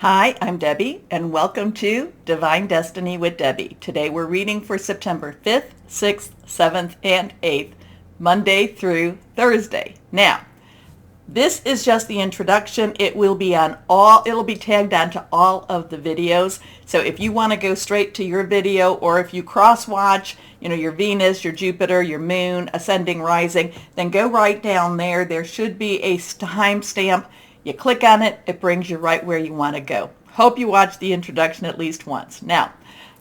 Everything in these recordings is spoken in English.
Hi, I'm Debbie, and welcome to Divine Destiny with Debbie. Today we're reading for September 5th, 6th, 7th, and 8th, Monday through Thursday. Now, this is just the introduction. It'll be tagged onto all of the videos. So if you want to go straight to your video, or if you cross-watch, your Venus, your Jupiter, your moon, ascending, rising, then go right down there. There should be a timestamp. You click on it, it brings you right where you want to go. Hope you watch the introduction at least once. Now,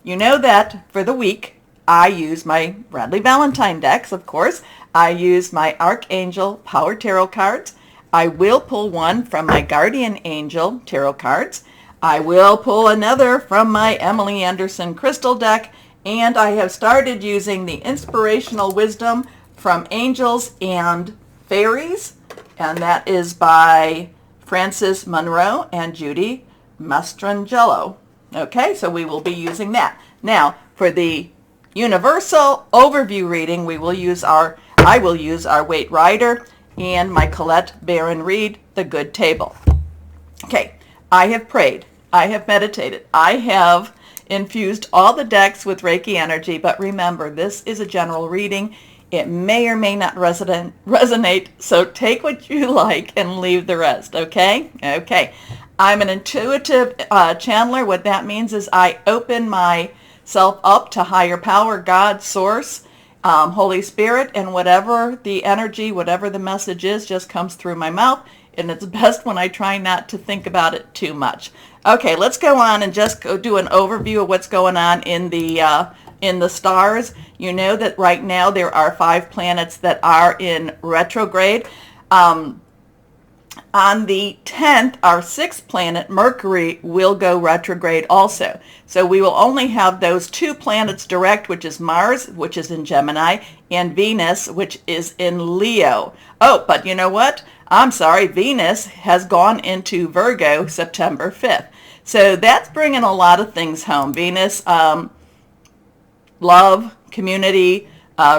you know that for the week, I use my Bradley Valentine decks, of course. I use my Archangel Power Tarot cards. I will pull one from my Guardian Angel Tarot cards. I will pull another from my Emily Anderson Crystal deck. And I have started using the Inspirational Wisdom from Angels and Fairies. And that is by Frances Monroe and Judy Mastrangelo. Okay, so we will be using that. Now, for the universal overview reading, I will use our Waite Rider and my Colette Baron Reed, The Good Table. Okay, I have prayed. I have meditated. I have infused all the decks with Reiki energy, but remember, this is a general reading. It may or may not resonate, so take what you like and leave the rest, okay? Okay. I'm an intuitive channeler. What that means is I open myself up to higher power, God, Source, Holy Spirit, and whatever the energy, whatever the message is, just comes through my mouth, and it's best when I try not to think about it too much. Okay, let's go on and just go do an overview of what's going on in the stars. You know that right now there are 5 planets that are in retrograde. On the 10th, our 6th planet, Mercury, will go retrograde also. So we will only have those 2 planets direct, which is Mars, which is in Gemini, and Venus, which is in Leo. Oh, but you know what? I'm sorry, Venus has gone into Virgo September 5th. So that's bringing a lot of things home. Venus, love, community,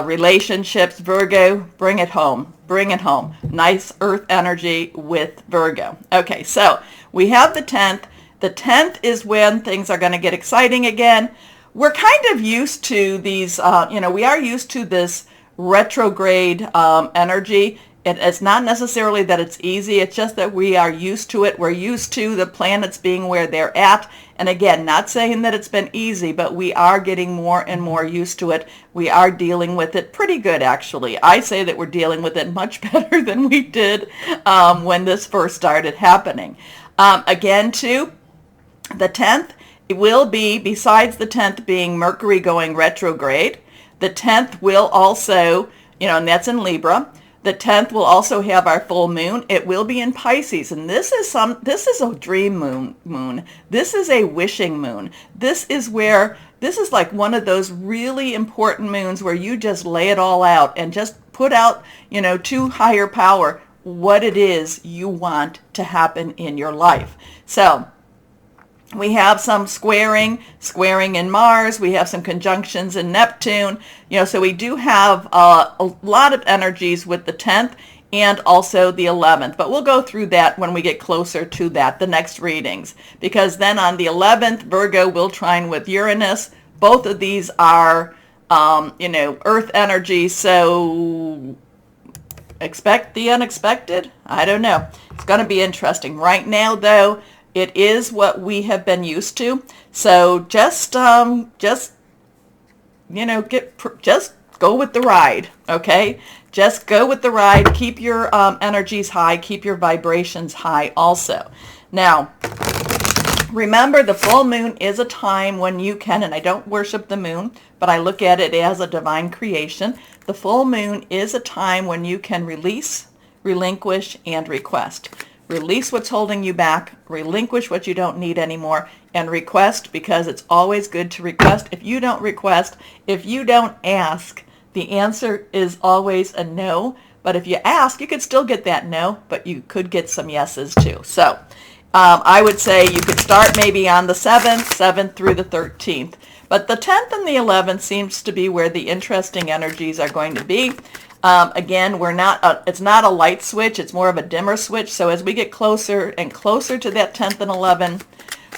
relationships. Virgo, bring it home. Bring it home. Nice earth energy with Virgo. Okay, so we have the 10th. The 10th is when things are going to get exciting again. We're kind of used to these, we are used to this retrograde energy. It's not necessarily that it's easy. It's just that we are used to it. We're used to the planets being where they're at. And again, not saying that it's been easy, but we are getting more and more used to it. We are dealing with it pretty good, actually. I say that we're dealing with it much better than we did when this first started happening. Again, too, the 10th, it will be, besides the 10th being Mercury going retrograde, the 10th will also, and that's in Libra. The 10th will also have our full moon. It will be in Pisces, and this is a dream moon. This is a wishing moon. This is like one of those really important moons where you just lay it all out and just put out, to higher power what it is you want to happen in your life. So we have some squaring in Mars. We have some conjunctions in Neptune. So we do have a lot of energies with the 10th and also the 11th. But we'll go through that when we get closer to that, the next readings. Because then on the 11th, Virgo will trine with Uranus. Both of these are, Earth energy. So expect the unexpected. I don't know. It's going to be interesting. Right now, though, it is what we have been used to. So just go with the ride, okay? Just go with the ride. Keep your energies high. Keep your vibrations high also. Now, remember, the full moon is a time when you can, and I don't worship the moon, but I look at it as a divine creation. The full moon is a time when you can release, relinquish, and request. Release what's holding you back, relinquish what you don't need anymore, and request, because it's always good to request. If you don't request, if you don't ask, the answer is always a no. But if you ask, you could still get that no, but you could get some yeses too. So I would say you could start maybe on the 7th through the 13th. But the 10th and the 11th seems to be where the interesting energies are going to be. Again, it's not a light switch, it's more of a dimmer switch. So as we get closer and closer to that 10th and 11th,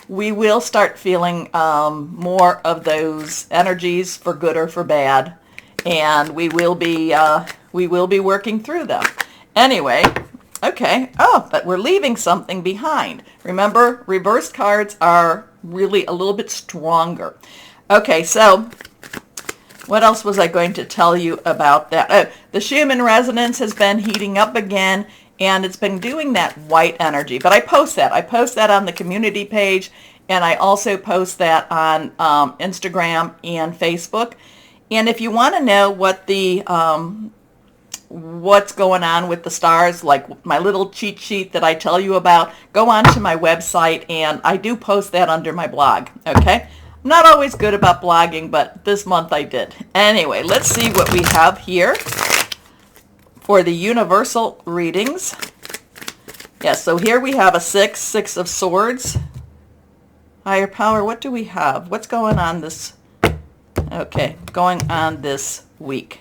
we will start feeling more of those energies for good or for bad, and we will be working through them. Anyway, okay. Oh, but we're leaving something behind. Remember, reversed cards are really a little bit stronger. Okay, so what else was I going to tell you about that? Oh, the Schumann resonance has been heating up again, and it's been doing that white energy. But I post that. I post that on the community page, and I also post that on Instagram and Facebook. And if you want to know what the what's going on with the stars, like my little cheat sheet that I tell you about, go on to my website, and I do post that under my blog. Okay. I'm not always good about blogging, but this month I did. Anyway, let's see what we have here for the universal readings. Yes, so here we have a Six of Swords. Higher power, what do we have? What's going on this, okay, going on this week?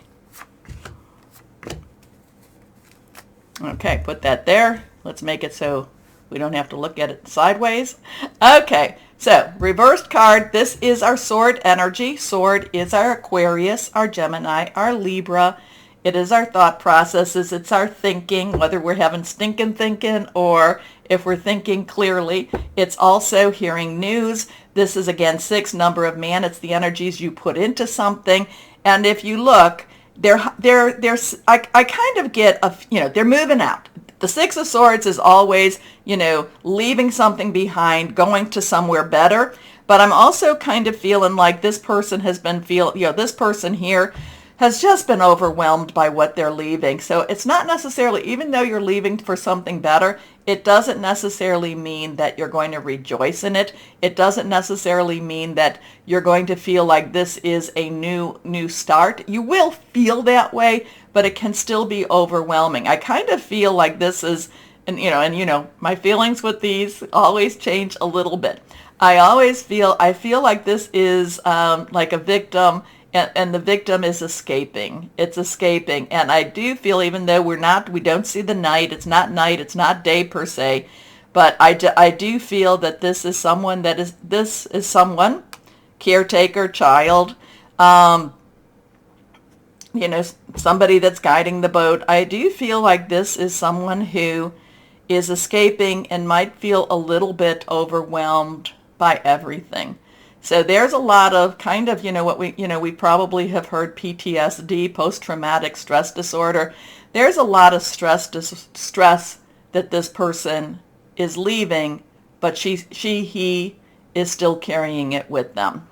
Okay, put that there. Let's make it so we don't have to look at it sideways. Okay, so reversed card, this is our sword energy. Sword is our Aquarius, our Gemini, our Libra. It is our thought processes. It's our thinking, whether we're having stinking thinking or if we're thinking clearly. It's also hearing news. This is, again, 6, number of man. It's the energies you put into something. And if you look, I kind of get, they're moving out. The Six of Swords is always, leaving something behind, going to somewhere better. But I'm also kind of feeling like this person has been this person here has just been overwhelmed by what they're leaving. So it's not necessarily, even though you're leaving for something better, it doesn't necessarily mean that you're going to rejoice in it. It doesn't necessarily mean that you're going to feel like this is a new start. You will feel that way, but it can still be overwhelming. I kind of feel like this is, my feelings with these always change a little bit. I feel like this is like a victim, and the victim is escaping. It's escaping. And I do feel, even though we don't see the night, it's not day per se, but I do feel that this is someone caretaker, child, somebody that's guiding the boat. I do feel like this is someone who is escaping and might feel a little bit overwhelmed by everything. So there's a lot of kind of, we probably have heard PTSD, post-traumatic stress disorder. There's a lot of stress that this person is leaving, but he is still carrying it with them.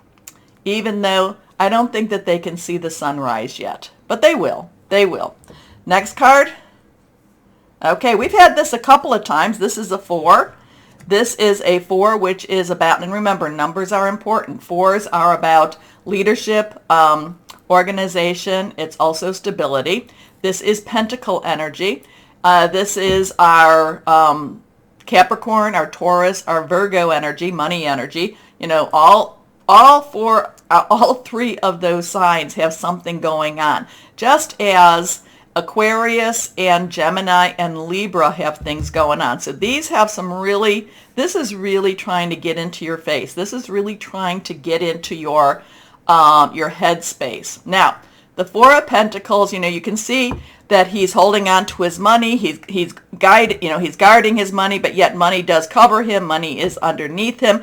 Even though I don't think that they can see the sunrise yet, but they will. They will. Next card. Okay, we've had this a couple of times. This is a 4. This is a 4, which is about, and remember, numbers are important. 4s are about leadership, organization. It's also stability. This is Pentacle energy. This is our Capricorn, our Taurus, our Virgo energy, money energy. All 3 of those signs have something going on. Just as Aquarius and Gemini and Libra have things going on. So these have this is really trying to get into your face. This is really trying to get into your head space. Now, the 4 of Pentacles, you can see that he's holding on to his money. He's guarding his money, but yet money does cover him. Money is underneath him.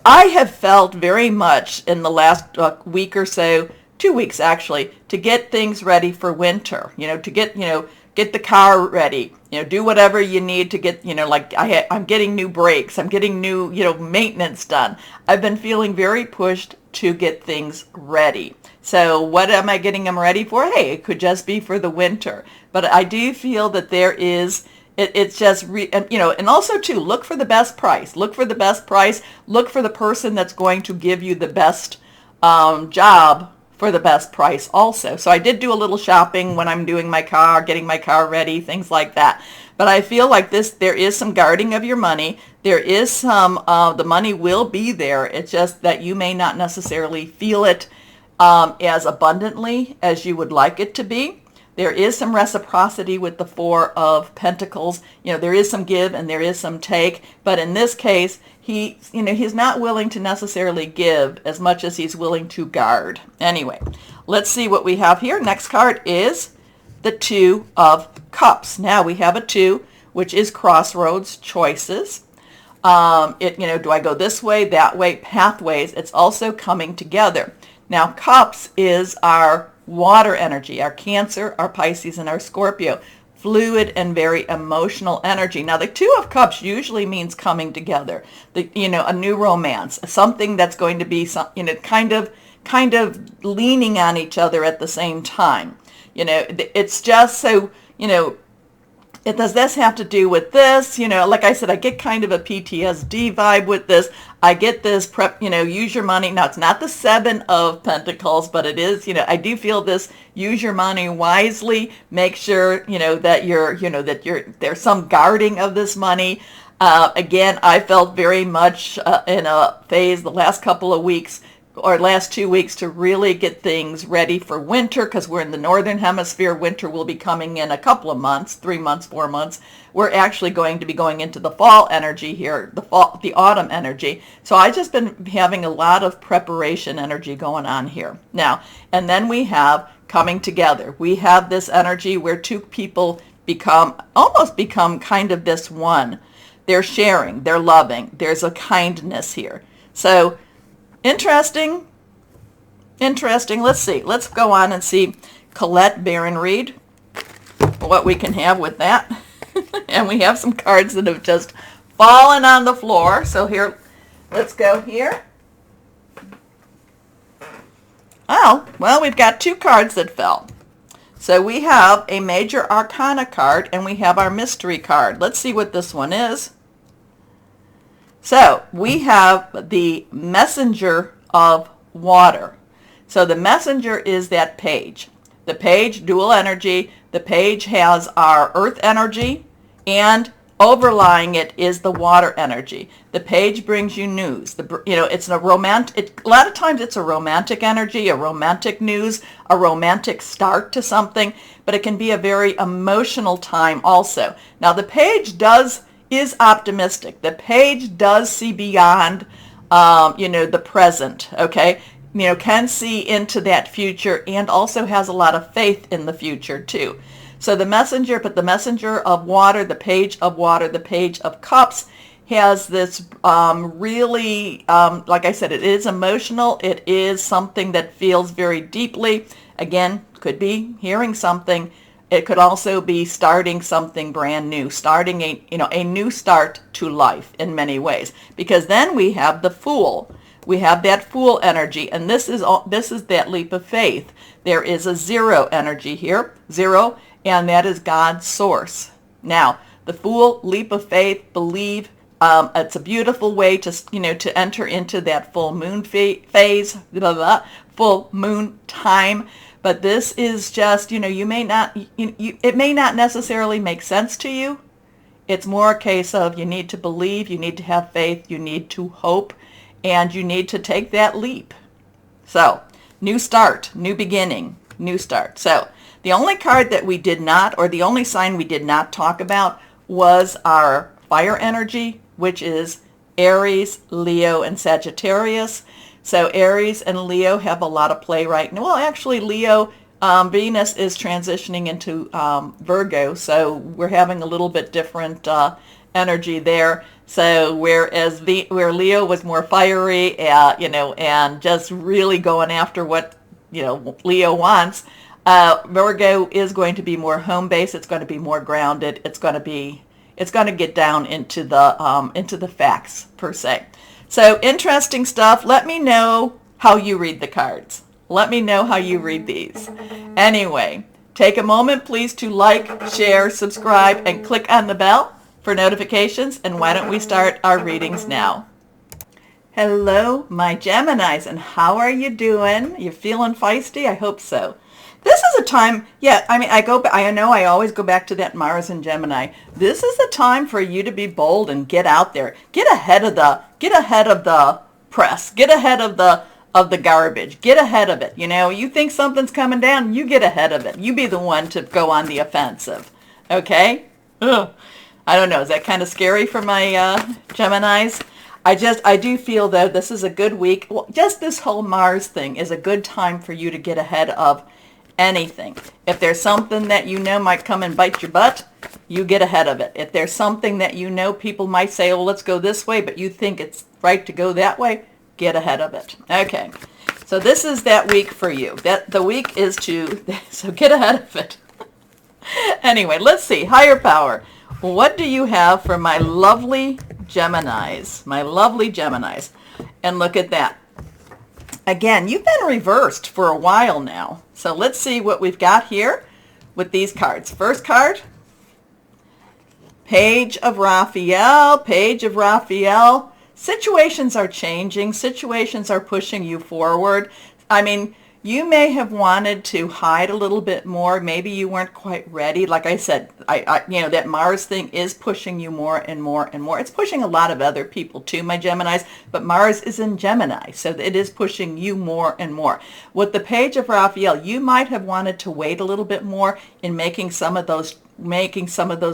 I have felt very much in the last week or so, 2 weeks actually, to get things ready for winter, to get the car ready, do whatever you need to get, I'm getting new brakes, I'm getting new, maintenance done. I've been feeling very pushed to get things ready. So what am I getting them ready for? Hey, it could just be for the winter. But I do feel that there is, it's just, and also too, look for the best price. Look for the best price. Look for the person that's going to give you the best job for the best price also. So I did do a little shopping when I'm doing my car, getting my car ready, things like that. But I feel like there is some guarding of your money. There is some, the money will be there. It's just that you may not necessarily feel it as abundantly as you would like it to be. There is some reciprocity with the 4 of Pentacles. There is some give and there is some take. But in this case, he's not willing to necessarily give as much as he's willing to guard. Anyway, let's see what we have here. Next card is the Two of Cups. Now we have a 2, which is crossroads, choices. Do I go this way, that way, pathways. It's also coming together. Now, cups is our water energy, our Cancer, our Pisces, and our Scorpio. Fluid and very emotional energy. Now, the 2 of Cups usually means coming together. A new romance, something that's going to be, kind of leaning on each other at the same time. It's just so, does this have to do with this? Like I said, I get kind of a PTSD vibe with this. I get this use your money. Now, it's not the 7 of Pentacles, but it is, I do feel this, use your money wisely. Make sure, that there's some guarding of this money. Again, I felt very much in a phase the last couple of weeks or last 2 weeks to really get things ready for winter, because we're in the northern hemisphere. Winter will be coming in a couple of months, 3 months, 4 months. We're actually going to be going into the fall energy here, the autumn energy. So I just been having a lot of preparation energy going on here. Now, and then we have coming together. We have this energy where 2 people almost become kind of this one. They're sharing, they're loving. There's a kindness here. So Interesting. Let's see. Let's go on and see Colette Baron Reed, what we can have with that. And we have some cards that have just fallen on the floor. So here, let's go here. Oh, well, we've got 2 cards that fell. So we have a Major Arcana card and we have our Mystery card. Let's see what this one is. So we have the Messenger of Water. So the Messenger is that page. The page, dual energy. The page has our earth energy, and overlying it is the water energy. The page brings you news. It's a romantic. A lot of times it's a romantic energy, a romantic news, a romantic start to something, but it can be a very emotional time also. Now the page is optimistic. The page does see beyond, the present, okay? Can see into that future, and also has a lot of faith in the future too. So the Messenger, but the Messenger of Water, the Page of Water, the Page of Cups has this really, like I said, it is emotional. It is something that feels very deeply. Again, could be hearing something. It could also be starting something brand new, starting a new start to life in many ways. Because then we have the Fool. We have that Fool energy, and this is that leap of faith. There is a 0 energy here, 0, and that is God's source. Now, the Fool, leap of faith, believe. It's a beautiful way to enter into that full moon phase, full moon time. But this is just, it may not necessarily make sense to you. It's more a case of you need to believe, you need to have faith, you need to hope, and you need to take that leap. So, new start, new beginning, new start. So, the only card that we did not, or the only sign we did not talk about was our fire energy, which is Aries, Leo, and Sagittarius. So Aries and Leo have a lot of play right now. Well, actually, Leo, Venus is transitioning into Virgo, so we're having a little bit different energy there. So whereas where Leo was more fiery, and just really going after what Leo wants, Virgo is going to be more home-based. It's going to be more grounded. It's going to get down into the facts per se. So interesting stuff. Let me know how you read the cards. Let me know how you read these. Anyway, take a moment, please, to like, share, subscribe, and click on the bell for notifications. And why don't we start our readings now? Hello, my Geminis, and how are you doing? You feeling feisty? I hope so. This is a time, I know I always go back to that Mars and Gemini. This is a time for you to be bold and get out there. Get ahead of the press. Get ahead of the garbage. Get ahead of it. You think something's coming down, you get ahead of it. You be the one to go on the offensive. Okay? Ugh. I don't know. Is that kind of scary for my Geminis? I do feel though this is a good week. Well, just this whole Mars thing is a good time for you to get ahead of anything. If there's something that you know might come and bite your butt, you get ahead of it. If there's something that you know people might say, oh, let's go this way, but you think it's right to go that way, get ahead of it. Okay. So this is that week for you. That the week is so get ahead of it. Anyway, let's see. Higher power. What do you have for my lovely Geminis? My lovely Geminis. And look at that. Again, you've been reversed for a while now. So let's see what we've got here with these cards. First card, Page of Raphael. Page of Raphael. Situations are changing. Situations are pushing you forward. I mean, you may have wanted to hide a little bit more. Maybe you weren't quite ready. Like I said, that Mars thing is pushing you more and more and more. It's pushing a lot of other people too, my Geminis, but Mars is in Gemini, so it is pushing you more and more. With the Page of Raphael, you might have wanted to wait a little bit more in making some of those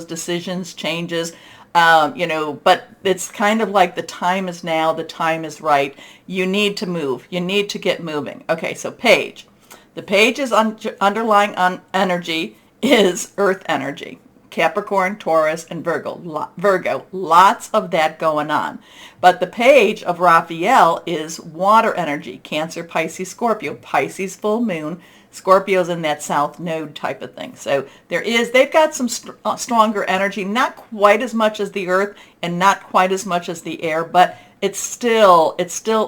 decisions, changes. But it's kind of like the time is now, the time is right. You need to move. You need to get moving. Okay, so Page. The Page's underlying energy is Earth energy. Capricorn, Taurus, and Virgo. Lots of that going on. But the Page of Raphael is water energy. Cancer, Pisces, Scorpio. Pisces full moon. Scorpio's in that south node type of thing. So they've got some stronger energy, not quite as much as the earth and not quite as much as the air, but it's still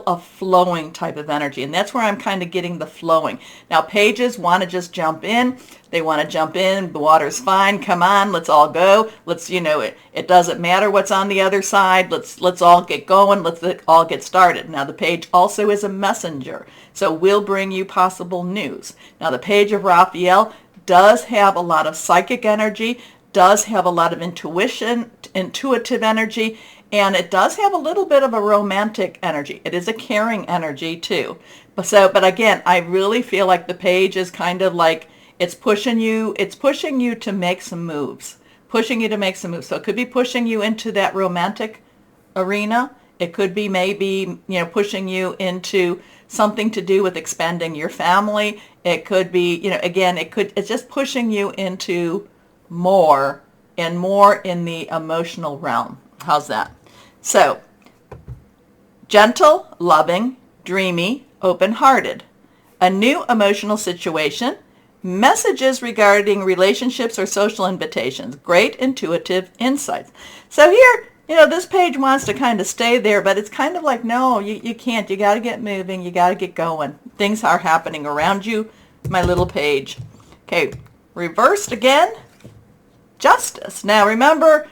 a flowing type of energy. And that's where I'm kind of getting the flowing. Now, Pages want to just jump in. They want to jump in. The water's fine. Come on, let's all go. It doesn't matter what's on the other side. Let's all get going. Let's all get started. Now, the Page also is a messenger, so we'll bring you possible news. Now, the Page of Raphael does have a lot of psychic energy, does have a lot of intuitive energy, and it does have a little bit of a romantic energy. It is a caring energy too. But again, I really feel like the Page is kind of like it's pushing you to make some moves. So it could be pushing you into that romantic arena. It could be maybe, pushing you into something to do with expanding your family. It could be, it's just pushing you into more and more in the emotional realm. How's that? So, gentle, loving, dreamy, open-hearted. A new emotional situation. Messages regarding relationships or social invitations. Great intuitive insights. So here, this Page wants to kind of stay there, but it's kind of like, no, you can't. You got to get moving. You got to get going. Things are happening around you, my little Page. Okay, reversed again. Justice. Now remember,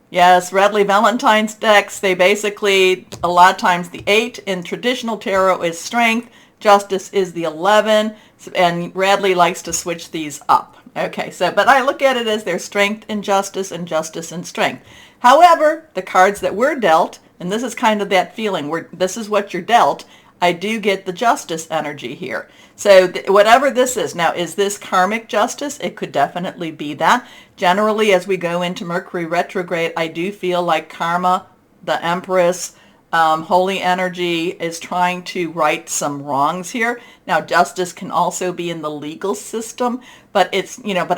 yes, Radley Valentine's decks, they basically, a lot of times the 8 in traditional tarot is strength. Justice is the 11, and Radley likes to switch these up. Okay, but I look at it as there's strength in justice and justice and strength. However, the cards that we're dealt, and this is kind of that feeling where this is what you're dealt, I do get the justice energy here. So whatever this is, now is this karmic justice? It could definitely be that. Generally, as we go into Mercury retrograde, I do feel like karma, the Empress, holy energy is trying to right some wrongs here. Now, justice can also be in the legal system, but but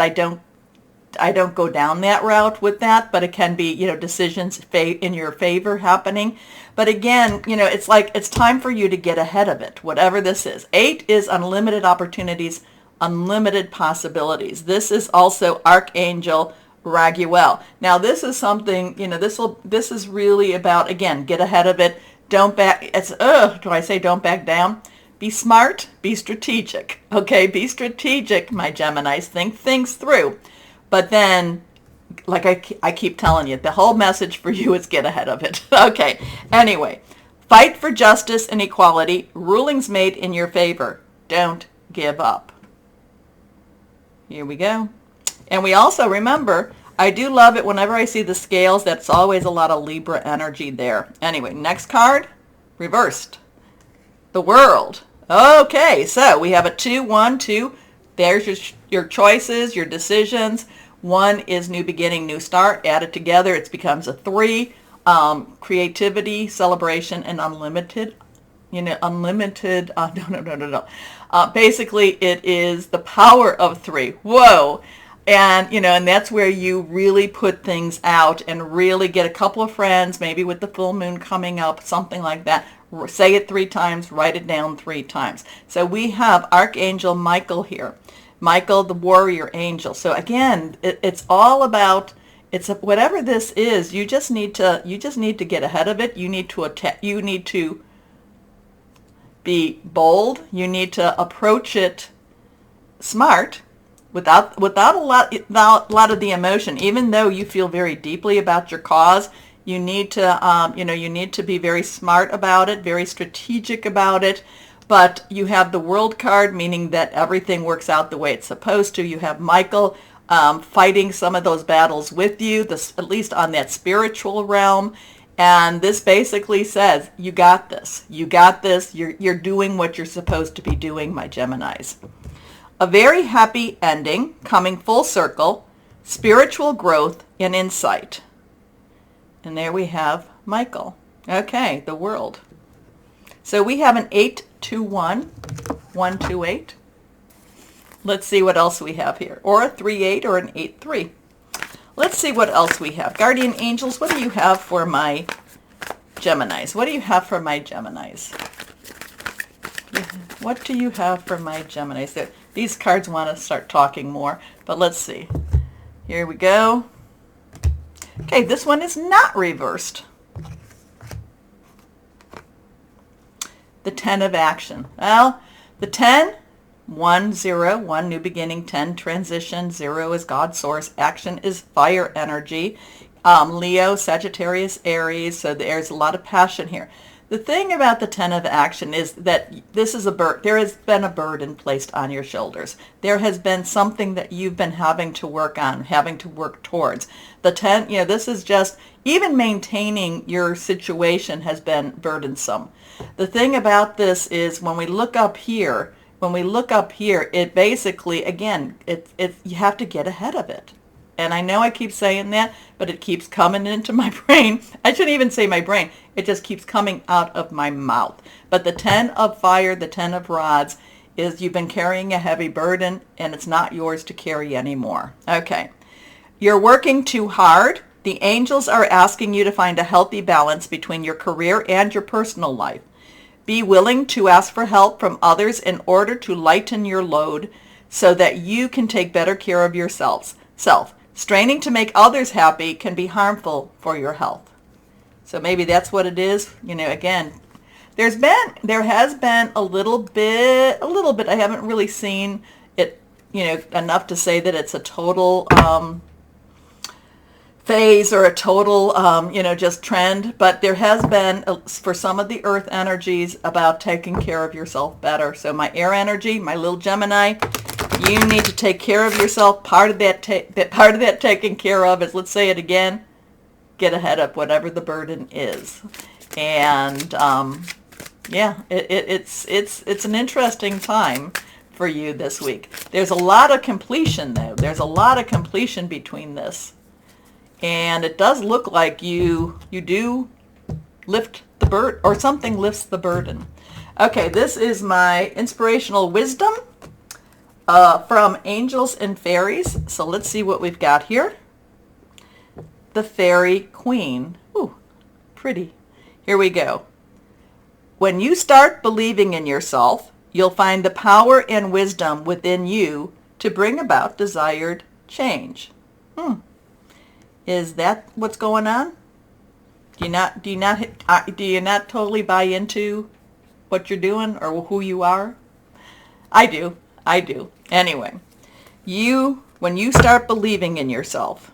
I don't go down that route with that, but it can be, decisions in your favor happening. But again, it's like it's time for you to get ahead of it, whatever this is. 8 is unlimited opportunities, unlimited possibilities. This is also Archangel Raguel. Now, this is something, this is really about, again, get ahead of it. Don't back, do I say don't back down? Be smart, be strategic. Okay, be strategic, my Geminis. Think things through. But then, like I keep telling you, the whole message for you is get ahead of it. Okay, anyway, fight for justice and equality. Rulings made in your favor. Don't give up. Here we go. And we also, remember, I do love it whenever I see the scales. That's always a lot of Libra energy there. Anyway, next card, reversed. The World. Okay, so we have a 2, 1, 2. There's your choices, your decisions. 1 is new beginning, new start. Add it together, it becomes a 3. creativity, celebration, and unlimited, unlimited, no. Basically, it is the power of 3. Whoa. And, and that's where you really put things out and really get a couple of friends, maybe with the full moon coming up, something like that. Say it 3 times, write it down 3 times. So we have Archangel Michael here. Michael, the warrior angel. So again, it's all about, whatever this is, you just need to get ahead of it. You need to be bold. You need to approach it smart, without a lot of the emotion. Even though you feel very deeply about your cause, you need to be very smart about it, very strategic about it. But you have the World card, meaning that everything works out the way it's supposed to. You have Michael fighting some of those battles with you, at least on that spiritual realm. And this basically says, you got this. You got this. You're doing what you're supposed to be doing, my Geminis. A very happy ending, coming full circle, spiritual growth and insight. And there we have Michael. Okay, the World. So we have an 8-2-1, 1-2-8. Let's see what else we have here. Or a 3-8 or an 8-3. Let's see what else we have. Guardian angels, what do you have for my Geminis? What do you have for my Geminis? What do you have for my Geminis? These cards want to start talking more, but let's see. Here we go. Okay, this one is not reversed. The 10 of action. Well, the 10, 1, 0, 1, new beginning, 10, transition, 0 is God source, action is fire energy, Leo, Sagittarius, Aries, so there's a lot of passion here. The thing about the 10 of action is that this is there has been a burden placed on your shoulders. There has been something that you've been having to work on, having to work towards. The 10, this is just, even maintaining your situation has been burdensome. The thing about this is when we look up here, it basically, again, you have to get ahead of it. And I know I keep saying that, but it keeps coming into my brain. I shouldn't even say my brain. It just keeps coming out of my mouth. But the 10 of fire, the 10 of rods, is you've been carrying a heavy burden, and it's not yours to carry anymore. Okay. You're working too hard. The angels are asking you to find a healthy balance between your career and your personal life. Be willing to ask for help from others in order to lighten your load so that you can take better care of yourself. Straining to make others happy can be harmful for your health. So maybe that's what it is. Again, there has been a little bit, I haven't really seen it, enough to say that it's a total phase or a total, just trend. But there has been, for some of the earth energies, about taking care of yourself better. So my air energy, my little Gemini, you need to take care of yourself. Part of that taking care of is, let's say it again, get ahead of whatever the burden is. And it's an interesting time for you this week. There's a lot of completion though. There's a lot of completion between this, and it does look like you do lift the burden, or something lifts the burden. Okay, this is my inspirational wisdom from angels and fairies. So let's see what we've got here. The Fairy Queen. Ooh, pretty. Here we go. When you start believing in yourself, you'll find the power and wisdom within you to bring about desired change. Is that what's going on? Do you not totally buy into what you're doing or who you are? I do. Anyway, when you start believing in yourself.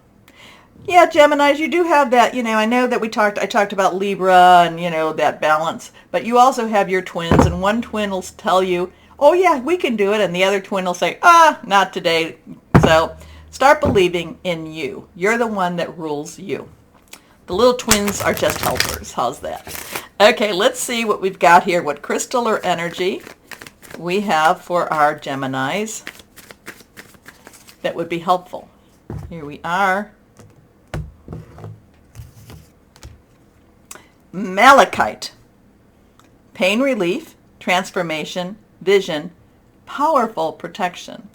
Yeah, Geminis, you do have that, I know that I talked about Libra and, that balance, but you also have your twins, and one twin will tell you, oh yeah, we can do it, and the other twin will say, not today. So start believing in you. You're the one that rules you. The little twins are just helpers. How's that? Okay, let's see what we've got here, what crystal or energy we have for our Geminis that would be helpful. Here we are. Malachite. Pain relief, transformation, vision, powerful protection.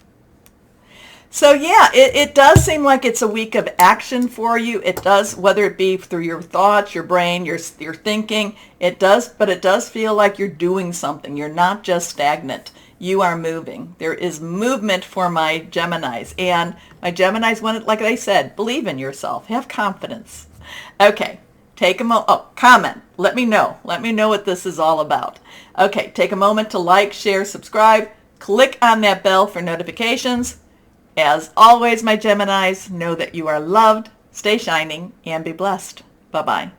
So yeah, it does seem like it's a week of action for you. It does, whether it be through your thoughts, your brain, your thinking, but it does feel like you're doing something. You're not just stagnant. You are moving. There is movement for my Geminis. And my Geminis, like I said, believe in yourself. Have confidence. Okay, take a moment. Oh, comment. Let me know. Let me know what this is all about. Okay, take a moment to like, share, subscribe. Click on that bell for notifications. As always, my Geminis, know that you are loved, stay shining, and be blessed. Bye-bye.